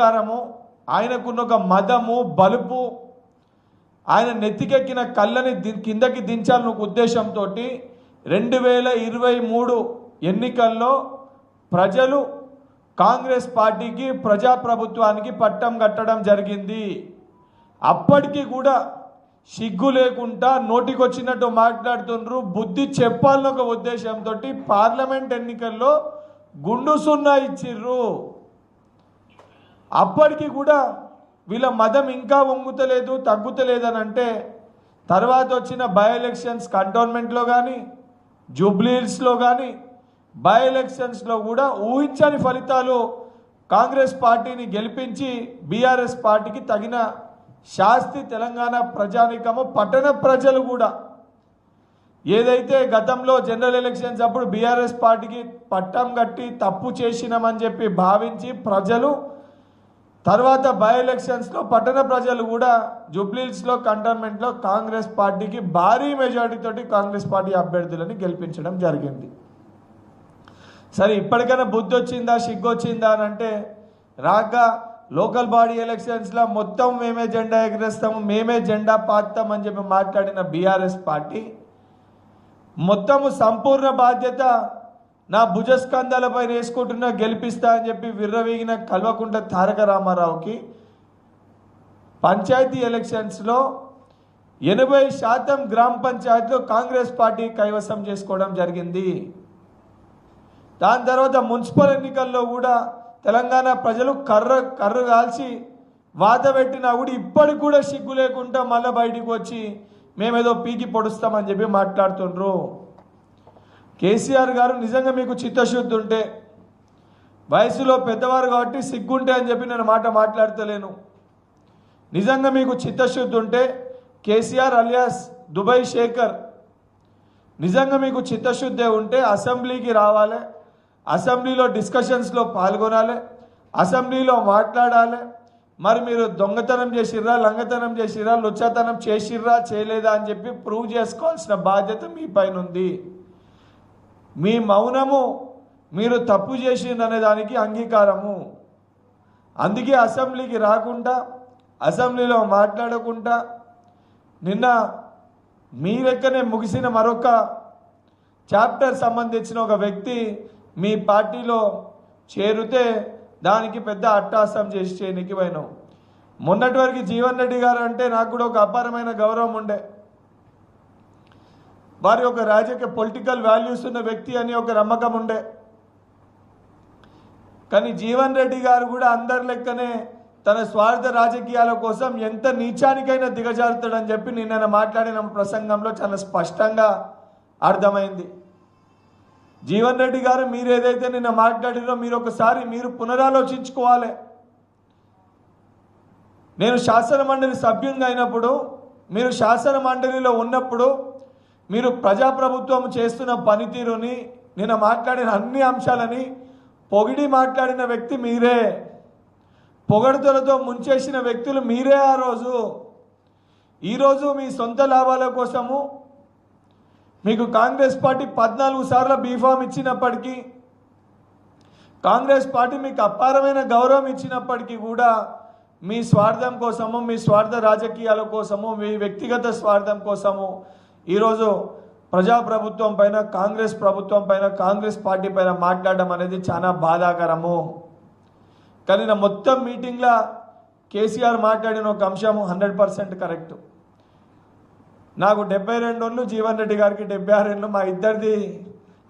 కారము ఆయనకున్న ఒక మదము బలుపు ఆయన నెత్తికెక్కిన కళ్ళని కిందకి దించాలన్న ఉద్దేశంతో 2023 ఎన్నికల్లో ప్రజలు కాంగ్రెస్ పార్టీకి ప్రజాప్రభుత్వానికి పట్టం కట్టడం జరిగింది. అప్పటికి కూడా సిగ్గు లేకుండా నోటికొచ్చినట్టు మాట్లాడుతుండ్రు. బుద్ధి చెప్పాలన్న ఒక ఉద్దేశంతో పార్లమెంట్ ఎన్నికల్లో గుండు సున్నా ఇచ్చిర్రు. అప్పటికి కూడా వీళ్ళ మదం ఇంకా వంగుతలేదు తగ్గుతలేదని అంటే తర్వాత వచ్చిన బై ఎలక్షన్స్ కంటోన్మెంట్లో కానీ జూబ్లీహిల్స్లో కానీ బై ఎలక్షన్స్లో కూడా ఊహించని ఫలితాలు కాంగ్రెస్ పార్టీని గెలిపించి బీఆర్ఎస్ పార్టీకి తగిన శాస్తి తెలంగాణ ప్రజానికము పట్టణ ప్రజలు కూడా ఏదైతే గతంలో జనరల్ ఎలక్షన్స్ అప్పుడు బీఆర్ఎస్ పార్టీకి పట్టం కట్టి తప్పు చేసినామని చెప్పి భావించి ప్రజలు తర్వాత బై ఎలక్షన్స్లో పట్టణ ప్రజలు కూడా జూబ్లీహిల్స్లో కంటోన్మెంట్లో కాంగ్రెస్ పార్టీకి భారీ మెజారిటీతోటి కాంగ్రెస్ పార్టీ అభ్యర్థులని గెలిపించడం జరిగింది. సరే ఇప్పటికైనా బుద్ధి వచ్చిందా సిగ్గు వచ్చిందా అని అంటే రాక లోకల్ బాడీ ఎలక్షన్స్లో మొత్తం మేమే జెండా ఎగరేస్తాము మేమే జెండా పాతామని చెప్పి మాట్లాడిన బీఆర్ఎస్ పార్టీ మొత్తము సంపూర్ణ బాధ్యత నా భుజస్కంధాలపై వేసుకుంటున్నా గెలిపిస్తా అని చెప్పి విర్రవీగిన కల్వకుంట్ల తారక రామారావుకి పంచాయతీ ఎలక్షన్స్లో 80% గ్రామ పంచాయతీలో కాంగ్రెస్ పార్టీ కైవసం చేసుకోవడం జరిగింది. దాని తర్వాత మున్సిపల్ ఎన్నికల్లో కూడా తెలంగాణ ప్రజలు కర్రు కాల్చి వాత పెట్టినా కూడా ఇప్పటికి కూడా సిగ్గు లేకుండా మళ్ళీ బయటికి వచ్చి మేమేదో పీకి పొడుస్తామని చెప్పి మాట్లాడుతుండ్రు. కేసీఆర్ గారు నిజంగా మీకు చిత్తశుద్ధి ఉంటే వయసులో పెద్దవారు కాబట్టి సిగ్గుంటే అని చెప్పి నేను మాట్లాడతలేను. నిజంగా మీకు చిత్తశుద్ధి ఉంటే కేసీఆర్ అలియాస్ దుబాయ్ శేఖర్ నిజంగా మీకు చిత్తశుద్ధి ఉంటే అసెంబ్లీకి రావాలి, అసెంబ్లీలో డిస్కషన్స్లో పాల్గొనాలి, అసెంబ్లీలో మాట్లాడాలి. మరి మీరు దొంగతనం చేసిర్రా లంగతనం చేసిర్రా లుచ్చతనం చేసిర్రా చేయలేదా అని చెప్పి ప్రూవ్ చేసుకోవాల్సిన బాధ్యత మీ పైన ఉంది. మీ మౌనము మీరు తప్పు చేసిందనే దానికి అంగీకారము. అందుకే అసెంబ్లీకి రాకుండా అసెంబ్లీలో మాట్లాడకుండా నిన్న మీ లెక్కనే ముగిసిన మరొక చాప్టర్ సంబంధించిన ఒక వ్యక్తి మీ పార్టీలో చేరితే దానికి పెద్ద అట్టాసం చేసి చేయనికి పోయినాం. మొన్నటి వరకు జీవన్ రెడ్డి గారు అంటే నాకు కూడా ఒక అపారమైన గౌరవం ఉండే. వారి ఒక రాజకీయ పొలిటికల్ వాల్యూస్ ఉన్న వ్యక్తి అని ఒక నమ్మకం ఉండే. కానీ జీవన్ రెడ్డి గారు కూడా అందరి లెక్కనే తన స్వార్థ రాజకీయాల కోసం ఎంత నీచానికైనా దిగజారుతాడని చెప్పి నిన్న మాట్లాడిన ప్రసంగంలో చాలా స్పష్టంగా అర్థమైంది. జీవన్ రెడ్డి గారు మీరు ఏదైతే నిన్న మాట్లాడినో మీరు ఒకసారి మీరు పునరాలోచించుకోవాలి. నేను శాసన మండలి సభ్యునిగా అయినప్పుడు మీరు శాసన మండలిలో ఉన్నప్పుడు మీరు ప్రజాప్రభుత్వం చేస్తున్న పనితీరుని నిన్న మాట్లాడిన అన్ని అంశాలని పొగిడి మాట్లాడిన వ్యక్తి మీరే. పొగడుతలతో ముంచేసిన వ్యక్తులు మీరే. ఆ రోజు ఈరోజు మీ సొంత లాభాల కోసము మీకు కాంగ్రెస్ పార్టీ 14 సార్లు బీఫామ్ ఇచ్చినప్పటికీ కాంగ్రెస్ పార్టీ మీకు అపారమైన గౌరవం ఇచ్చినప్పటికీ కూడా మీ స్వార్థం కోసము మీ స్వార్థ రాజకీయాల కోసము మీ వ్యక్తిగత స్వార్థం కోసము ఈరోజు ప్రజాప్రభుత్వం పైన కాంగ్రెస్ ప్రభుత్వం పైన కాంగ్రెస్ పార్టీ పైన మాట్లాడడం అనేది చాలా బాధాకరము. కానీ నా మొత్తం మీటింగ్లో కేసీఆర్ మాట్లాడిన ఒక అంశము 100% కరెక్ట్. నాకు 72 ఏళ్ళు జీవన్ రెడ్డి గారికి 76 ఏళ్ళు మా ఇద్దరిది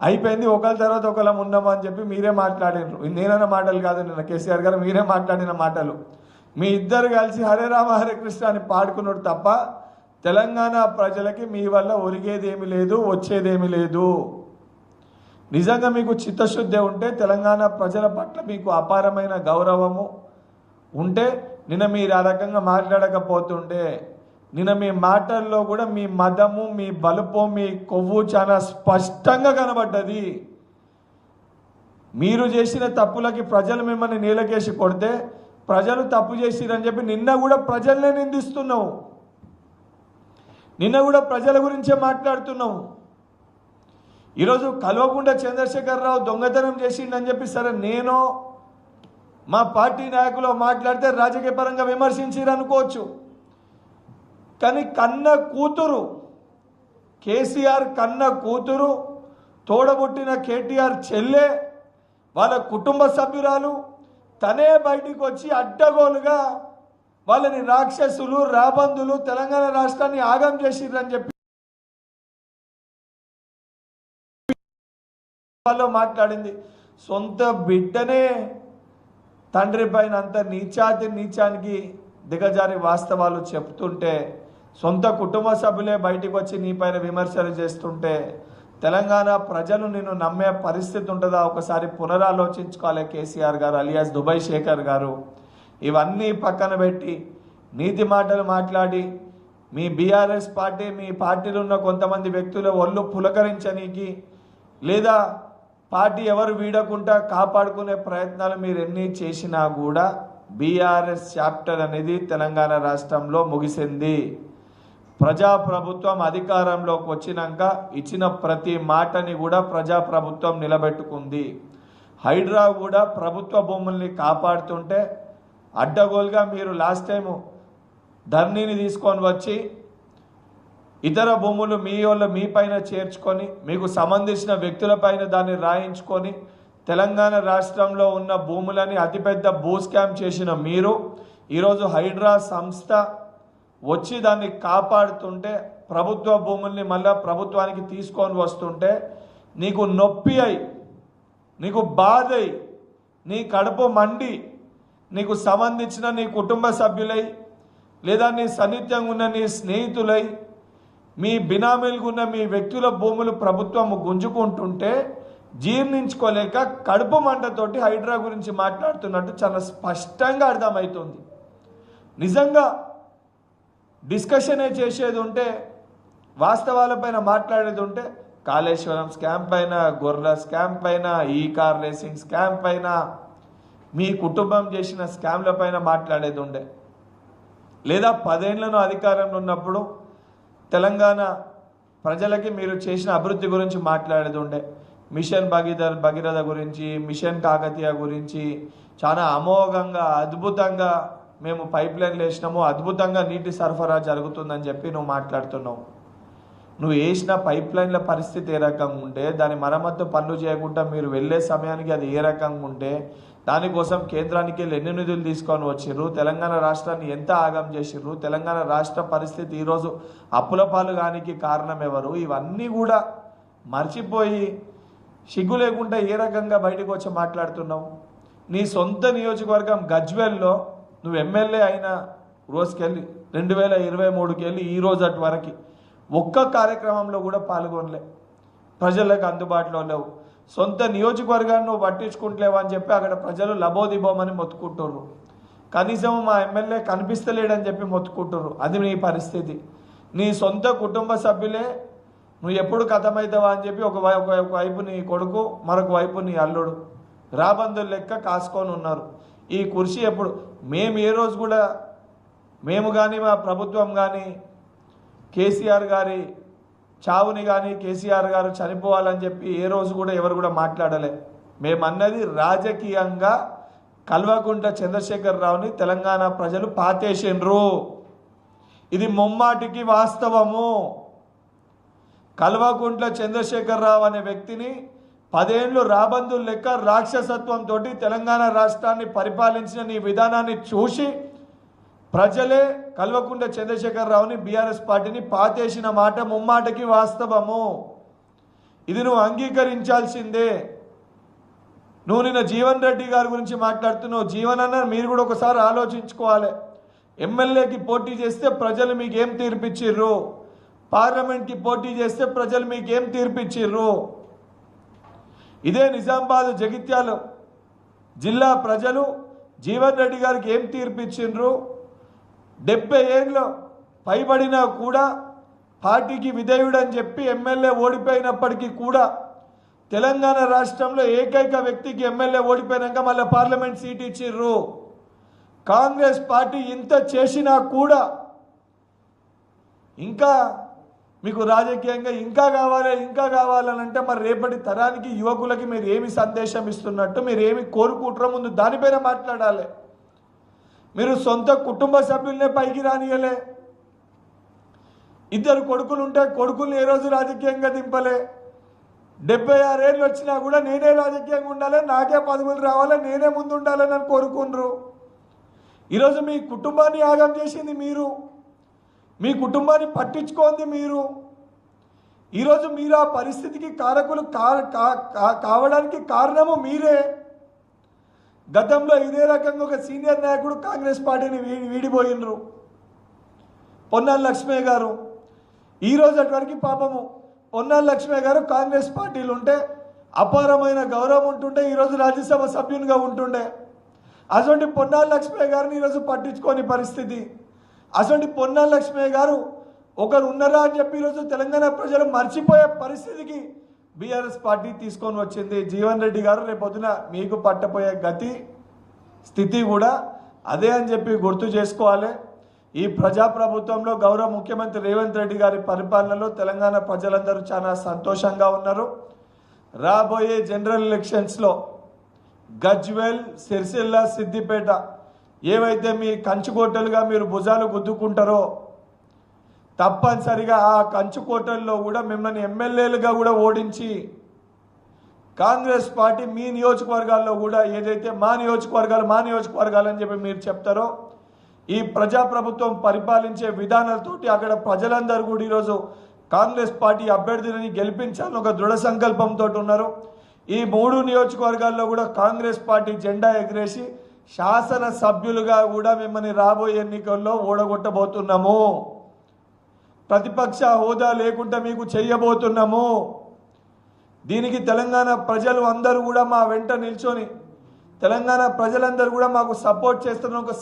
అయిపోయింది. ఒకరి తర్వాత ఒకళ్ళం ఉన్నామా అని చెప్పి మీరే మాట్లాడినారు. నేనన్న మాటలు కాదు, నిన్న కేసీఆర్ గారు మీరే మాట్లాడిన మాటలు. మీ ఇద్దరు కలిసి హరే రామ హరే కృష్ణ అని పాడుకున్నాడు తప్ప తెలంగాణ ప్రజలకి మీ వల్ల ఒరిగేదేమీ లేదు, వచ్చేదేమీ లేదు. నిజంగా మీకు చిత్తశుద్ధి ఉంటే తెలంగాణ ప్రజల పట్ల మీకు అపారమైన గౌరవము ఉంటే నిన్న మీరు ఆ రకంగా మాట్లాడకపోతుండే నిన్న మీ మాటల్లో కూడా మీ మదము మీ బలుపు మీ కొవ్వు చాలా స్పష్టంగా కనబడ్డది. మీరు చేసిన తప్పులకి ప్రజలు మిమ్మల్ని నీలకేసి కొడితే ప్రజలు తప్పు చేసిరని చెప్పి నిన్న కూడా ప్రజల్నే నిందిస్తున్నావు. నిన్న కూడా ప్రజల గురించే మాట్లాడుతున్నావు. ఈరోజు కల్వకుంట్ల చంద్రశేఖరరావు దొంగతనం చేసిండని చెప్పి సరే నేను మా పార్టీ నాయకులు మాట్లాడితే రాజకీయ పరంగా విమర్శించారు అనుకోవచ్చు, కానీ కన్న కూతురు కేసీఆర్ కన్న కూతురు తోడబుట్టిన కేటీఆర్ చెల్లె వాళ్ళ కుటుంబ సభ్యురాలు తనే బయటికి వచ్చి అడ్డగోలుగా వాళ్ళని రాక్షసులు రాబందులు తెలంగాణ రాష్ట్రాన్ని ఆగం చేసిర్రని చెప్పి వాళ్ళు మాట్లాడింది. సొంత బిడ్డనే తండ్రి పైన అంత నీచానికి దిగజారి వాస్తవాలు చెప్తుంటే, సొంత కుటుంబ సభ్యులే బయటికి వచ్చి నీ పైన విమర్శలు చేస్తుంటే తెలంగాణ ప్రజలు నిన్ను నమ్మే పరిస్థితి ఉంటుందా? ఒకసారి పునరాలోచించుకోవాలి కేసీఆర్ గారు అలియాస్ దుబాయ్ శేఖర్ గారు. ఇవన్నీ పక్కన పెట్టి నీతి మాటలు మాట్లాడి మీ బీఆర్ఎస్ పార్టీ, మీ పార్టీలో ఉన్న కొంతమంది వ్యక్తుల ఒళ్ళు పులకరించనీకి లేదా పార్టీ ఎవరు వీడకుండా కాపాడుకునే ప్రయత్నాలు మీరు ఎన్ని చేసినా కూడా బీఆర్ఎస్ చాప్టర్ అనేది తెలంగాణ రాష్ట్రంలో ముగిసింది. ప్రజాప్రభుత్వం అధికారంలోకి వచ్చినాక ఇచ్చిన ప్రతి మాటని కూడా ప్రజాప్రభుత్వం నిలబెట్టుకుంది. హైడ్రా కూడా ప్రభుత్వ భూముల్ని కాపాడుతుంటే అడ్డగోలుగా మీరు లాస్ట్ టైము ధర్నీని తీసుకొని వచ్చి ఇతర భూములు మీ పైన చేర్చుకొని మీకు సంబంధించిన వ్యక్తులపైన దాన్ని రాయించుకొని తెలంగాణ రాష్ట్రంలో ఉన్న భూములని అతిపెద్ద భూ స్కామ్ చేసిన మీరు ఈరోజు హైడ్రా సంస్థ వచ్చి దాన్ని కాపాడుతుంటే ప్రభుత్వ భూముల్ని మళ్ళా ప్రభుత్వానికి తీసుకొని వస్తుంటే నీకు నొప్పి అయి, నీకు బాధ అయి, నీ కడుపు మండి నీకు సంబంధించిన నీ కుటుంబ సభ్యులై లేదా నీ సన్నిహితంగా ఉన్న నీ స్నేహితులై మీ బినామీలుగా ఉన్న మీ వ్యక్తుల భూములు ప్రభుత్వం గుంజుకుంటుంటే జీర్ణించుకోలేక కడుపు మంటతోటి హైడ్రా గురించి మాట్లాడుతున్నట్టు చాలా స్పష్టంగా అర్థమవుతుంది. నిజంగా డిస్కషనే చేసేది ఉంటే, వాస్తవాలపైన మాట్లాడేది ఉంటే కాళేశ్వరం స్కామ్ పైన, గొర్రెల స్కామ్ పైన, ఈ కార్ రేసింగ్ స్కామ్ పైన, మీ కుటుంబం చేసిన స్కామ్ల పైన మాట్లాడేది ఉండే, లేదా 10 ఏళ్లను అధికారంలో ఉన్నప్పుడు తెలంగాణ ప్రజలకి మీరు చేసిన అభివృద్ధి గురించి మాట్లాడేది ఉండే. మిషన్ భగీరథ గురించి, మిషన్ కాకతీయ గురించి చాలా అమోఘంగా అద్భుతంగా మేము పైప్ లైన్లు వేసినాము, అద్భుతంగా నీటి సరఫరా జరుగుతుందని చెప్పి నువ్వు మాట్లాడుతున్నావు. నువ్వు వేసిన పైప్ లైన్ల పరిస్థితి ఏ రకంగా ఉంటే, దాని మరమ్మత్తు పనులు చేయకుండా మీరు వెళ్ళే సమయానికి అది ఏ రకంగా ఉంటే, దానికోసం కేంద్రానికి ఎన్ని నిధులు తీసుకొని వచ్చిర్రు, తెలంగాణ రాష్ట్రాన్ని ఎంత ఆగం చేసిర్రు, తెలంగాణ రాష్ట్ర పరిస్థితి ఈరోజు అప్పుల పాలు కానికి కారణం ఎవరు, ఇవన్నీ కూడా మర్చిపోయి సిగ్గు లేకుండా ఏ రకంగా బయటకు వచ్చి మాట్లాడుతున్నావు. నీ సొంత నియోజకవర్గం గజ్వేల్లో నువ్వు ఎమ్మెల్యే అయిన రోజుకెళ్ళి 2023కి వెళ్ళి ఈ రోజు అటు వరకు ఒక్క కార్యక్రమంలో కూడా పాల్గొనలే, ప్రజలకు అందుబాటులో లేవు. సొంత నియోజకవర్గాన్ని నువ్వు పట్టించుకుంటలేవు అని చెప్పి అక్కడ ప్రజలు లబోదిబోమని మొత్తుకుంటుర్రు. కనీసం మా ఎమ్మెల్యే కనిపిస్తలేడని చెప్పి మొత్తుకుంటుర్రు. అది నీ పరిస్థితి. నీ సొంత కుటుంబ సభ్యులే నువ్వు ఎప్పుడు కథమవుతావా అని చెప్పి ఒక వైపు నీ కొడుకు, మరొక వైపు నీ అల్లుడు రాబందులు లెక్క కాసుకొని ఉన్నారు. ఈ కుర్చీ ఎప్పుడు మేము ఏ రోజు కూడా మేము కానీ మా ప్రభుత్వం కానీ కేసీఆర్ గారి చావుని కానీ కేసీఆర్ గారు చనిపోవాలని చెప్పి ఏ రోజు కూడా ఎవరు కూడా మాట్లాడలే. మేమన్నది రాజకీయంగా కల్వకుంట్ల చంద్రశేఖర్ రావుని తెలంగాణ ప్రజలు పాతేసిండ్రు. ఇది ముమ్మాటికి వాస్తవము. కల్వకుంట్ల చంద్రశేఖర్ రావు అనే వ్యక్తిని 10 ఏళ్ళు రాబందులు లెక్క రాక్షసత్వంతో తెలంగాణ రాష్ట్రాన్ని పరిపాలించిన నీ విధానాన్ని చూసి ప్రజలే కల్వకుంట్ల చంద్రశేఖర్ రావుని బీఆర్ఎస్ పార్టీని పాతేసిన మాట ముమ్మాటికి వాస్తవము. ఇది నువ్వు అంగీకరించాల్సిందే. నువ్వు నిన్న జీవన్ రెడ్డి గారి గురించి మాట్లాడుతున్నావు. జీవన్ అన్న మీరు కూడా ఒకసారి ఆలోచించుకోవాలి. ఎమ్మెల్యేకి పోటీ చేస్తే ప్రజలు మీకేం తీర్పిచ్చిర్రు, పార్లమెంట్కి పోటీ చేస్తే ప్రజలు మీకేం తీర్పిచ్చిర్రు. ఇదే నిజామాబాద్ జగిత్యాల జిల్లా ప్రజలు జీవన్ రెడ్డి గారికి ఏం తీర్పిచ్చిండ్రు. 70 ఏళ్ళు పైబడినా కూడా పార్టీకి విధేయుడని చెప్పి ఎమ్మెల్యే ఓడిపోయినప్పటికీ కూడా తెలంగాణ రాష్ట్రంలో ఏకైక వ్యక్తికి ఎమ్మెల్యే ఓడిపోయినాక మళ్ళీ పార్లమెంట్ సీట్ ఇచ్చిర్రు. కాంగ్రెస్ పార్టీ ఇంత చేసినా కూడా ఇంకా మీకు రాజకీయంగా ఇంకా కావాలని అంటే మరి రేపటి తరానికి యువకులకి మీరు ఏమి సందేశం ఇస్తున్నట్టు, మీరు ఏమి కోరుకుంటారో ముందు దానిపైన మాట్లాడాలి. మీరు సొంత కుటుంబ సభ్యులనే పైకి రానియలే. 2 కొడుకులు ఉంటే కొడుకుల్ని ఏ రోజు రాజకీయంగా దింపలే. 76 ఏళ్ళు వచ్చినా కూడా నేనే రాజకీయంగా ఉండాలి, నాకే పదవులు రావాలి, నేనే ముందు ఉండాలని అని కోరుకుండ్రు. ఈరోజు మీ కుటుంబాన్ని యాగం చేసింది మీరు, మీ కుటుంబాన్ని పట్టించుకోండి మీరు. ఈరోజు మీరు ఆ పరిస్థితికి కారకులు కావడానికి కారణము మీరే. గతంలో ఇదే రకంగా ఒక సీనియర్ నాయకుడు కాంగ్రెస్ పార్టీని వీడిపోయినరు, పొన్నాల లక్ష్మయ్య గారు. ఈరోజు అటువరకు పాపము పొన్నాల లక్ష్మయ్య గారు కాంగ్రెస్ పార్టీలు ఉంటే అపారమైన గౌరవం ఉంటుండే, ఈరోజు రాజ్యసభ సభ్యునిగా ఉంటుండే. అటువంటి పొన్నాల లక్ష్మయ్య గారిని ఈరోజు పట్టించుకోని పరిస్థితి. అటువంటి పొన్నాల లక్ష్మయ్య గారు ఒకరు ఉన్నారా అని చెప్పి ఈరోజు తెలంగాణ ప్రజలు మర్చిపోయే పరిస్థితికి బీఆర్ఎస్ పార్టీ తీసుకొని వచ్చింది. జీవన్ రెడ్డి గారు రేపొద్దున మీకు పట్టపోయే గతి స్థితి కూడా అదే అని చెప్పి గుర్తు చేసుకోవాలి. ఈ ప్రజాప్రభుత్వంలో గౌరవ ముఖ్యమంత్రి రేవంత్ రెడ్డి గారి పరిపాలనలో తెలంగాణ ప్రజలందరూ చాలా సంతోషంగా ఉన్నారు. రాబోయే జనరల్ ఎలక్షన్స్లో గజ్వేల్, సిరిసిల్ల, సిద్దిపేట ఏవైతే మీ కంచుకోటలుగా మీరు భుజాలు గుద్దుకుంటారో తప్పనిసరిగా ఆ కంచుకోటల్లో కూడా మిమ్మల్ని ఎమ్మెల్యేలుగా కూడా ఓడించి కాంగ్రెస్ పార్టీ మీ నియోజకవర్గాల్లో కూడా ఏదైతే మా నియోజకవర్గాలు అని చెప్పి మీరు చెప్తారో ఈ ప్రజాప్రభుత్వం పరిపాలించే విధానాలతోటి అక్కడ ప్రజలందరూ కూడా ఈరోజు కాంగ్రెస్ పార్టీ అభ్యర్థులని గెలిపించాలని ఒక దృఢ సంకల్పంతో ఉన్నారు. ఈ 3 నియోజకవర్గాల్లో కూడా కాంగ్రెస్ పార్టీ జెండా ఎగిరేసి శాసన సభ్యులుగా కూడా మిమ్మల్ని రాబోయే ఎన్నికల్లో ఓడగొట్టబోతున్నాము. ప్రతిపక్ష హోదా లేకుండా మీకు చెయ్యబోతున్నాము. దీనికి తెలంగాణ ప్రజలు అందరూ కూడా మా వెంట నిల్చొని తెలంగాణ ప్రజలందరూ కూడా మాకు సపోర్ట్ చేస్తున్న ఒక